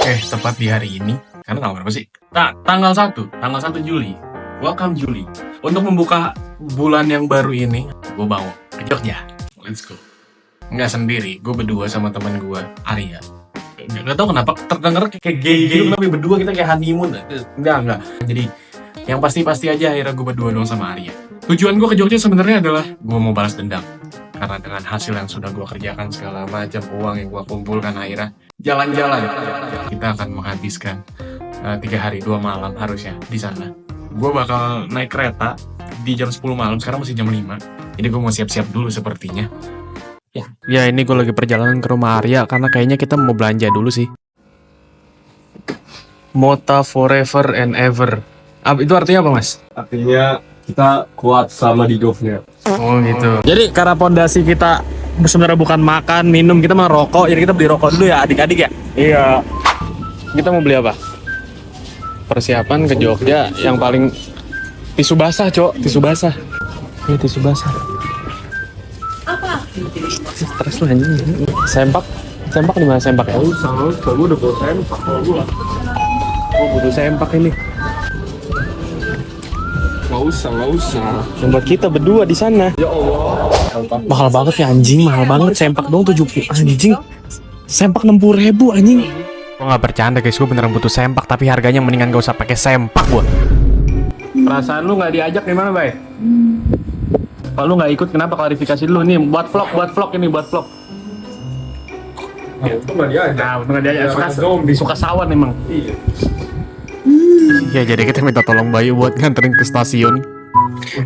Tepat di hari ini, karena tanggal berapa sih? Tanggal 1 Juli. Welcome Juli. Untuk membuka bulan yang baru ini, gue bawa ke Jogja. Let's go. Nggak sendiri, gue berdua sama teman gue, Arya. Nggak tahu kenapa terdengar kayak gay gitu, tapi berdua kita kayak honeymoon. Enggak. Jadi yang pasti aja akhirnya gue berdua dong sama Arya. Tujuan gue ke Jogja sebenarnya adalah gue mau balas dendam. Karena dengan hasil yang sudah gue kerjakan segala macam, uang yang gue kumpulkan, akhirnya jalan-jalan. Kita akan menghabiskan 3 hari 2 malam harusnya di sana. Gue bakal naik kereta di jam 10 malam, sekarang masih jam 5. Jadi gue mau siap-siap dulu sepertinya. Ya ini gue lagi perjalanan ke rumah Arya karena kayaknya kita mau belanja dulu sih. Mota forever and ever. Itu artinya apa, Mas? Artinya kita kuat sama di hidupnya. Oh gitu. Jadi karena pondasi kita sebenarnya bukan makan, minum, kita mau rokok. Jadi kita beli rokok dulu ya adik-adik ya? Iya. Kita mau beli apa? Persiapan ke Jogja yang paling tisu basah, Cok. Tisu basah. Ini tisu basah. Apa? Stres lah anjing. Sempak di mana sempak ya? Sama gue udah bawa sempak kalau gue. Gue butuh sempak ini. Gak usah. Yang buat kita berdua di sana. Ya Allah. Mahal banget ya anjing, mahal banget. Sempak dong 70 anjing. Sempak 60.000 anjing. Gue gak bercanda guys, gue beneran butuh sempak, tapi harganya mendingan gak usah pakai sempak gua. Perasaan lu gak diajak gimana, Bay? Kalau lu gak ikut, kenapa? Klarifikasi dulu nih, buat vlog ini, buat vlog. Ya, itu gak diajak. Nah, untung gak diajak, Zombie. suka sawan emang. Iya. Ya jadi kita minta tolong Bayu buat nganterin ke stasiun.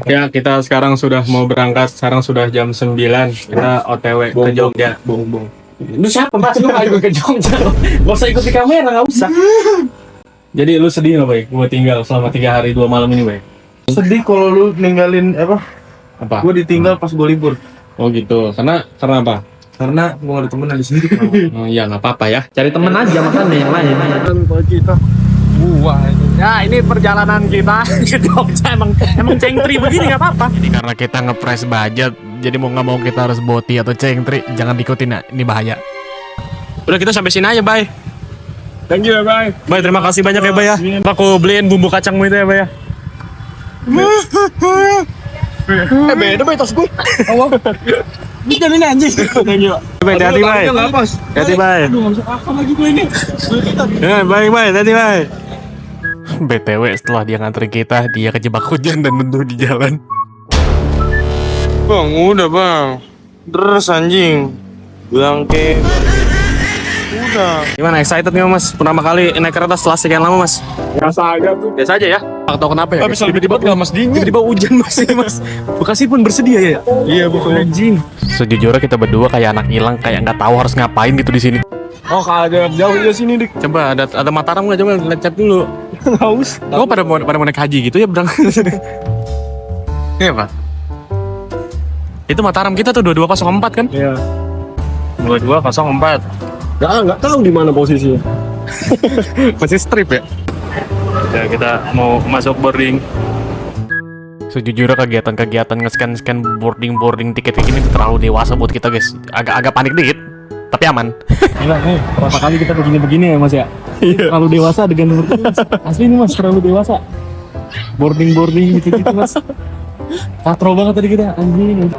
Ya kita sekarang sudah mau berangkat, sekarang sudah jam 9. Kita OTW ke Jogja. Bong. Lu siapa Mas? Lu gak ikut ke Jogja lo? Gak usah ikut di kamera, gak usah. Jadi lu sedih gak, Bay? Gue tinggal selama 3 hari 2 malam ini, Bay? Sedih kalau lu ninggalin apa? Apa? Gue ditinggal pas gue libur. Oh gitu, karena apa? Karena gue gak ada temen di sini. Oh iya gak apa-apa ya. Cari temen aja makanya yang lain. Kan kalau kita buah itu. Ya ini perjalanan kita ke Jogja emang cengtri begini gak apa-apa. Jadi karena kita ngepres budget, jadi mau nggak mau kita harus boti atau cengtri, jangan diikutin ya, ini bahaya. Udah kita sampai sini aja, Bay. Thank you ya, Bay. Bay, terima kasih banyak ya, Bay ya. Aku beliin bumbu kacangmu itu ya, Bay ya. Beda Bay tas gue. Bukan ini anjing. Thank you. Bay, hati-hati, Bay. Hati-hati, Bay. Aduh, gak bisa akal lagi gue ini. Ya, baik, Bay, hati-hati, Bay. BTW setelah dia nganterin kita, dia kejebak hujan dan mundur di jalan. Bang, udah bang. Deres anjing. Bilang ke. Udah. Gimana, excited nggak Mas? Pertama kali naik kereta setelah sekian lama, Mas? Biasa aja tuh. Biasa aja ya? Nggak tahu kenapa ya? Habis tiba-tiba Mas dingin. Tiba-tiba hujan Mas ini, Mas. Bekasi pun bersedia ya? Iya betul. Anjing. Sejujurnya kita berdua kayak anak hilang, kayak nggak tahu harus ngapain gitu di sini. Oh kagak jauh dari sini dik. Coba ada Mataram nggak? Coba lecet dulu. Haus. Oh pada mau naik haji gitu ya berangkat sini. Iya Pak. Itu Mataram kita tuh 2204 kan? Iya. 2204. Nggak tahu di mana posisinya. Masih strip ya? Ya kita mau masuk boarding. Sejujurnya kegiatan nge-scan boarding tiket kayak gini terlalu dewasa buat kita guys. Agak panik dikit, tapi aman. Gila nih, berapa kali kita begini-begini ya Mas ya? Terlalu dewasa dengan asli nih Mas, terlalu dewasa. Boarding gitu Mas. Katro banget tadi kita, anjing.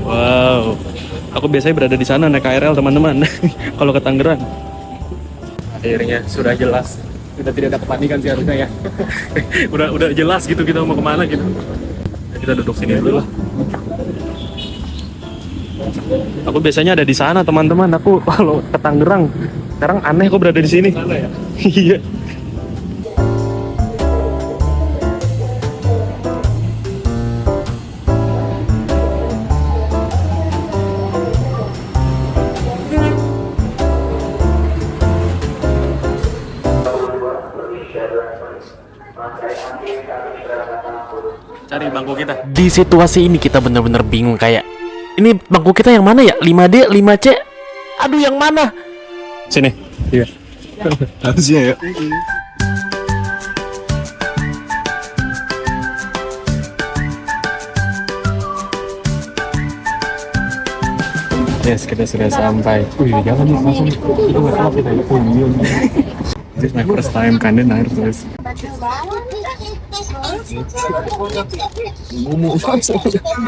Wow, aku biasanya berada di sana naik KRL teman-teman. Kalau ke Tangerang. Akhirnya sudah jelas. Kita tidak ada kepanikan sih harusnya ya. udah jelas gitu kita mau kemana gitu. Kita duduk sini dulu lah. Aku biasanya ada di sana teman-teman. Aku kalau ke Tangerang. Sekarang aneh kok berada di sini. Sana ya? Iya. Cari bangku kita. Di situasi ini kita bener-bener bingung kayak ini bangku kita yang mana ya? 5D, 5C? Aduh yang mana? Sini. Iya. Harusnya ya. Yes, kita sudah sampai. Wih, jangan nih langsung. Itu nggak salah kita. Oh iya. This is my first time kangen air terus. Mumu.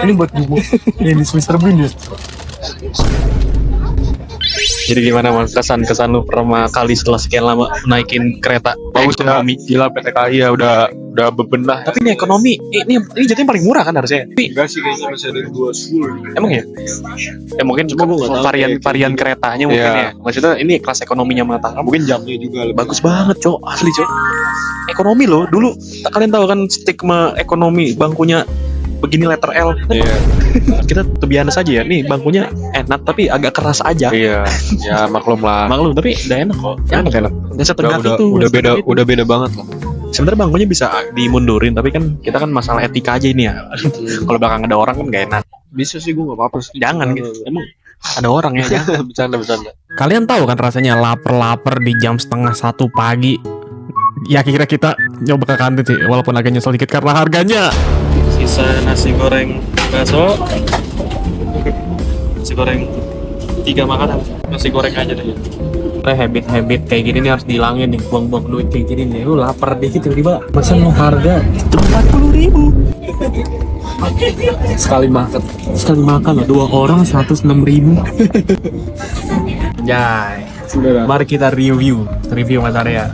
Ini buat mumu. Ini Mr. Bean ya. Jadi gimana mas kesan lu pertama kali setelah sekian lama naikin kereta? Bagus ya, gila PT KAI ya udah bebenah. Tapi ini ekonomi, ini jadinya paling murah kan harusnya. Tapi Enggak sih kayaknya masih ada 210. emang ya? Ya mungkin Cuma gua nggak tahu varian keretanya mungkin Iya. ya. Maksudnya ini kelas ekonominya Mataram. Mungkin jamnya juga lebih Bagus banget cok, asli cok. Ekonomi loh, dulu kalian tahu kan stigma ekonomi bangkunya begini letter L. Iya. Kita tuh biasa saja ya, nih bangkunya enak tapi agak keras aja. Iya, ya maklum lah. Maklum tapi udah enak kok. Enak. Dan setegak itu. Udah beda banget lah. Sebenarnya bangkunya bisa dimundurin tapi kan kita kan masalah etika aja ini ya. Kalau belakang ada orang kan gak enak. Bisa sih gue nggak apa-apa sih. Jangan gitu. Emang ada orang ya jangan. Bercanda. Kalian tahu kan rasanya lapar di jam 12:30 pagi. Ya kira kita nyoba ke kantin sih walaupun agak nyesel dikit karena harganya. Sisa nasi goreng bakso. Nasi goreng 3 makanan. Nasi goreng aja deh. Habit kayak gini nih harus dihilangin nih, buang-buang duit kayak gini nih. Lu lapar dikit tiba-tiba pesan lu harga 40.000. Sekali makan loh, 2 orang 106.000. Jai. Mari kita review Mas Arya.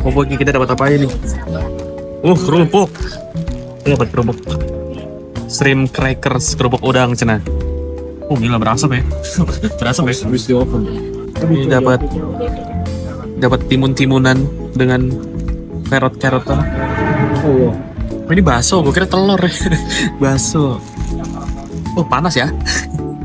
Pokoknya kita dapat apa aja nih? Kerupuk. Kita dapat kerupuk. Shrimp crackers, kerupuk udang cina. Gila berasap ya. Berasap ya. Habis di oven. Ini dapat timun-timunan dengan carrot-carrotan. Oh, Ini bakso, gue kira telur ya. Bakso. Panas ya.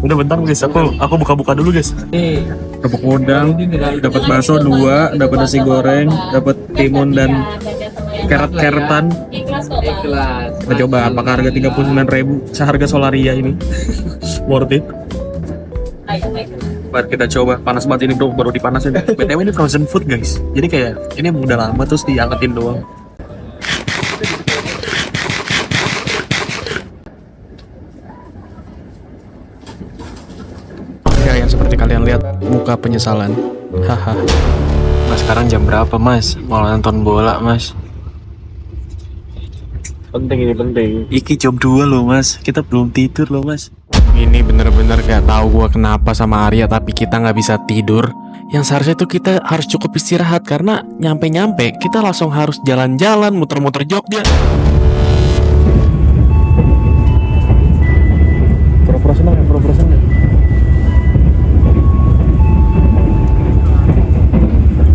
Udah bentar guys, aku buka-buka dulu guys. Ini kerupuk udang, dapat bakso 2, dapat nasi goreng, dapat timun dan carrot-carrotan. Kita coba apakah harga 39.000 seharga Solaria ini worth it? Mari kita coba. Panas banget ini bro, baru dipanasin. BTW ini frozen food guys. Jadi kayak ini yang udah lama terus diangkatin doang. Ya yang seperti kalian lihat muka penyesalan. Haha. Mas sekarang jam berapa mas? Mau nonton bola mas? penting. Iki jam 2 loh mas, kita belum tidur loh mas. Ini bener-bener gak tahu gua kenapa sama Arya tapi kita nggak bisa tidur. Yang seharusnya tuh kita harus cukup istirahat karena nyampe kita langsung harus jalan-jalan muter-muter Jogja. Pura-pura senang.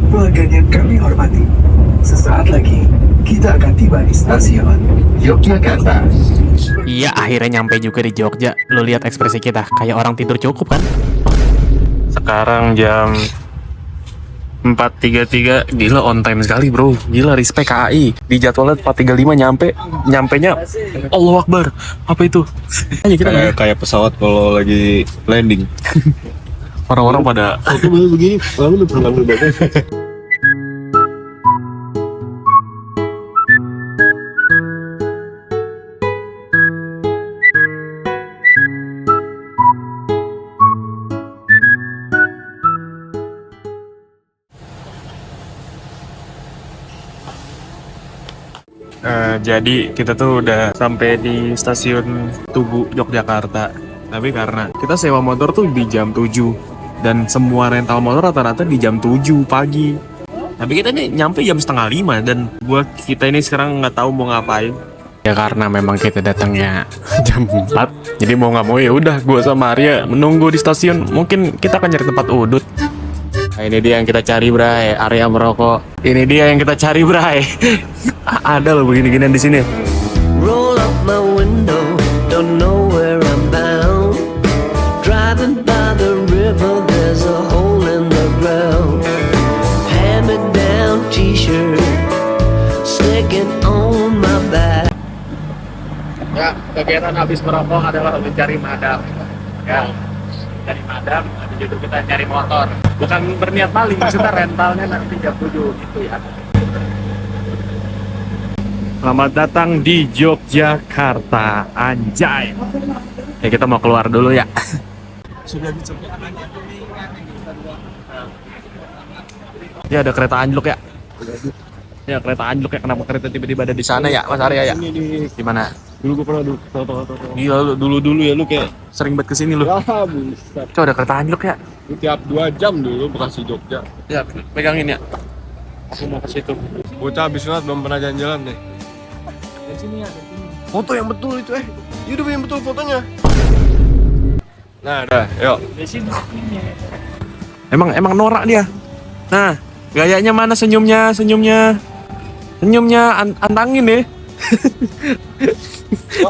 Pelanggan yang kami hormati, sesaat lagi kita akan tiba di stasiun Yogyakarta. Iya, akhirnya nyampe juga di Jogja. Lo lihat ekspresi kita, kayak orang tidur cukup kan? Sekarang jam 4.33, gila on time sekali bro. Gila respect KAI. Di jadwalnya 4.35 nyampenya Allahu Akbar. Apa itu? Ayo kita Kayak pesawat kalau lagi landing. orang-orang pada Itu begini, lalu berlalu bagus. Jadi kita tuh udah sampai di stasiun Tugu Yogyakarta. Tapi karena kita sewa motor tuh di jam 7 dan semua rental motor rata-rata di jam 7 pagi. Tapi kita nih nyampe jam 4:30 dan kita ini sekarang nggak tahu mau ngapain. Ya karena memang kita datangnya jam 4. Jadi mau nggak mau ya udah gua sama Arya menunggu di stasiun. Mungkin kita akan cari tempat udut. Nah, ini dia yang kita cari bray, area merokok. Ini dia yang kita cari bray. Ada loh begini-ginian di sini. Roll up my window, don't know where I'm bound. Driving by the river, there's a hole in the ground. Hand-me-down t-shirt, sticking on my back. Ya, kegiatan habis merokok adalah mencari madam. Ya, cari madam, habis itu kita cari motor. Bukan berniat maling, maksudnya rentalnya nanti jam 7 gitu ya. Selamat datang di Yogyakarta, anjay. Ya kita mau keluar dulu ya. Ya ada kereta anjlok ya. Ya kereta anjlok ya. Kenapa kereta tiba-tiba ada di sana ya, Mas Arya ya? Di mana? Dulu gue pernah tahu. Gila lu dulu ya lu kayak sering banget kesini lu. Ya buset. Coba ada kereta anjlok ya. Tiap 2 jam dulu Bekasi Jogja. Ya pegangin ya. Aku mau ke situ. Bocah habis sunat belum pernah jalan-jalan deh. Foto yang betul itu Hidup yang betul fotonya. Nah, dah, yuk. Emang norak dia. Nah, gayanya mana senyumnya? Antangin deh.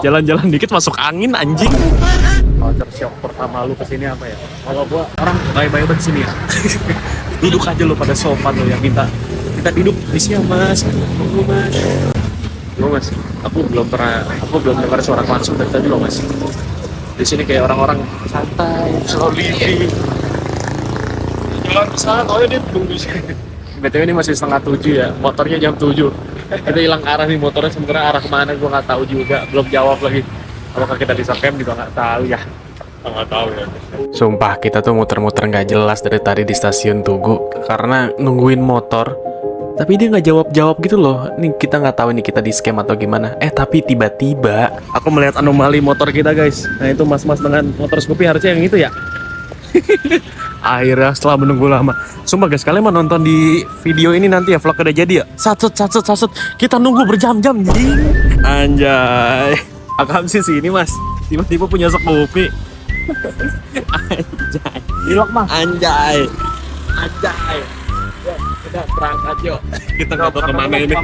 Jalan-jalan dikit masuk angin anjing. Culture shock pertama lu kesini apa ya? Kalau gua orang baik-baik banget sini ya. Duduk aja lu pada sopan lu yang minta duduk di sini Mas. Tunggu Mas. Lo Mas, aku belum dengar suara langsung dari tadi lo Mas. Di sini kayak orang-orang santai, slow living. Jalan ke sana, oh dia tunggu di sini. BTW ini masih 6:30 ya, motornya jam 7. Kita hilang arah nih motornya, sebenarnya arah kemana gua nggak tahu juga, belum jawab lagi. Apakah kita di camp juga nggak tahu ya. Nggak tahu ya. Sumpah kita tuh muter-muter nggak jelas dari tadi di stasiun Tugu karena nungguin motor. Tapi dia nggak jawab gitu loh. Nih kita nggak tahu ini kita di scam atau gimana. Tapi tiba-tiba aku melihat anomali motor kita guys. Nah itu mas-mas dengan motor Scoopy harusnya yang itu ya. Akhirnya setelah menunggu lama. Sumpah guys, kalian mau nonton di video ini nanti ya, vlog udah jadi ya. Satset. Kita nunggu berjam-jam nih. Anjay. Akam sih ini mas. Tiba-tiba punya Scoopy. Anjay. Ilok mah. Anjay. Kita berangkat yuk. Kita nggak tahu kemana ini.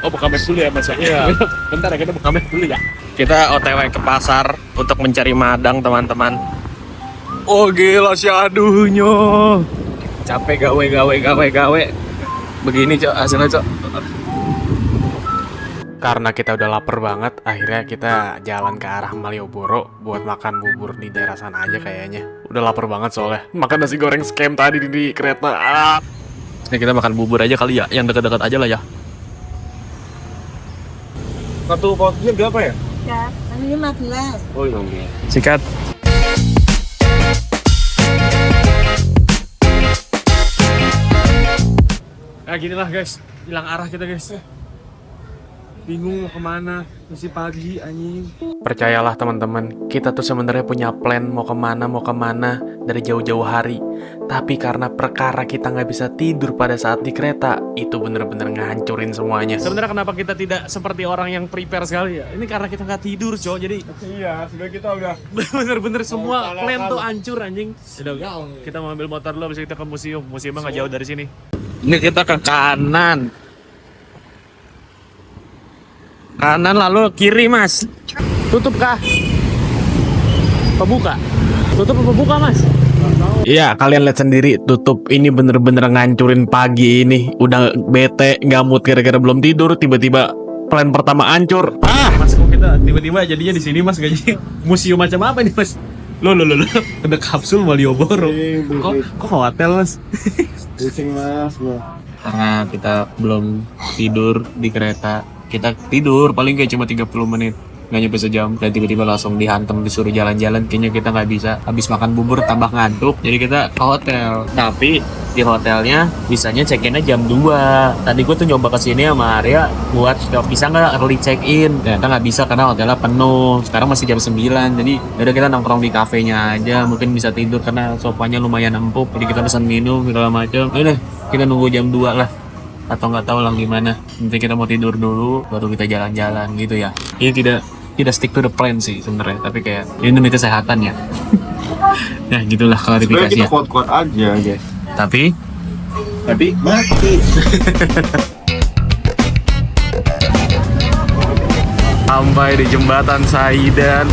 Oh buka map dulu ya mas ya. Iya. Bentar ya kita buka map dulu ya. Kita OTW ke pasar untuk mencari madang teman-teman. Oh gila syaduhnya. Capek gawe. Begini cok hasilnya cok. Karena kita udah lapar banget, akhirnya kita jalan ke arah Malioboro buat makan bubur di daerah sana aja kayaknya. Udah lapar banget soalnya. Makan nasi goreng scam tadi di kereta. Ini kita makan bubur aja kali ya, yang dekat-dekat aja lah ya. Satu porsinya berapa ya? Ya, ini 15. Oh iya. Sikat. Nah gini lah guys, hilang arah kita guys. Bingung mau kemana, masih pagi anjing. Percayalah teman-teman, kita tuh sebenarnya punya plan mau kemana dari jauh-jauh hari. Tapi karena perkara kita nggak bisa tidur pada saat di kereta, itu bener-bener ngancurin semuanya. Sebenarnya kenapa kita tidak seperti orang yang prepare sekali ya? Ini karena kita nggak tidur cow, jadi Iya, sudah kita udah bener-bener semua plan tuh hancur anjing. Udah, kita mau ambil motor dulu, habis itu kita ke museum. Museumnya nggak jauh dari sini. Ini kita ke kanan lalu kiri mas. Tutup kah? Pembuka? Tutup apa buka mas? Iya kalian lihat sendiri, tutup. Ini bener-bener ngancurin pagi ini. Udah bete, nggak mood gara-gara belum tidur. Tiba-tiba plan pertama hancur. Mas kok kita tiba-tiba jadinya di sini mas? Gak jadi museum macam apa nih mas? Lo ada kapsul Malioboro. Kok hotel mas? Pusing mas. Karena kita belum tidur di kereta. Kita tidur paling kayak cuma 30 menit, nggak nyampe sejam, dan tiba-tiba langsung dihantam disuruh jalan-jalan. Kayaknya kita nggak bisa, habis makan bubur tambah ngantuk, jadi kita ke hotel. Tapi di hotelnya bisanya check-innya jam 2. Tadi gue tuh nyoba kesini sama Arya buat bisa nggak early check-in, ternyata nggak bisa karena hotelnya penuh. Sekarang masih jam 9, jadi udah kita nongkrong di kafenya aja, mungkin bisa tidur karena sofanya lumayan empuk. Jadi kita pesan minum segala macam. Udah kita nunggu jam 2 lah, atau nggak tahu lah gimana. Nanti kita mau tidur dulu baru kita jalan-jalan gitu ya. Ini tidak stick to the plan sih sebenarnya, tapi kayak ini demi kesehatan ya. Ya gitulah klarifikasi ya. Kita kuat-kuat aja guys. Tapi mati. sampai di jembatan Saidan.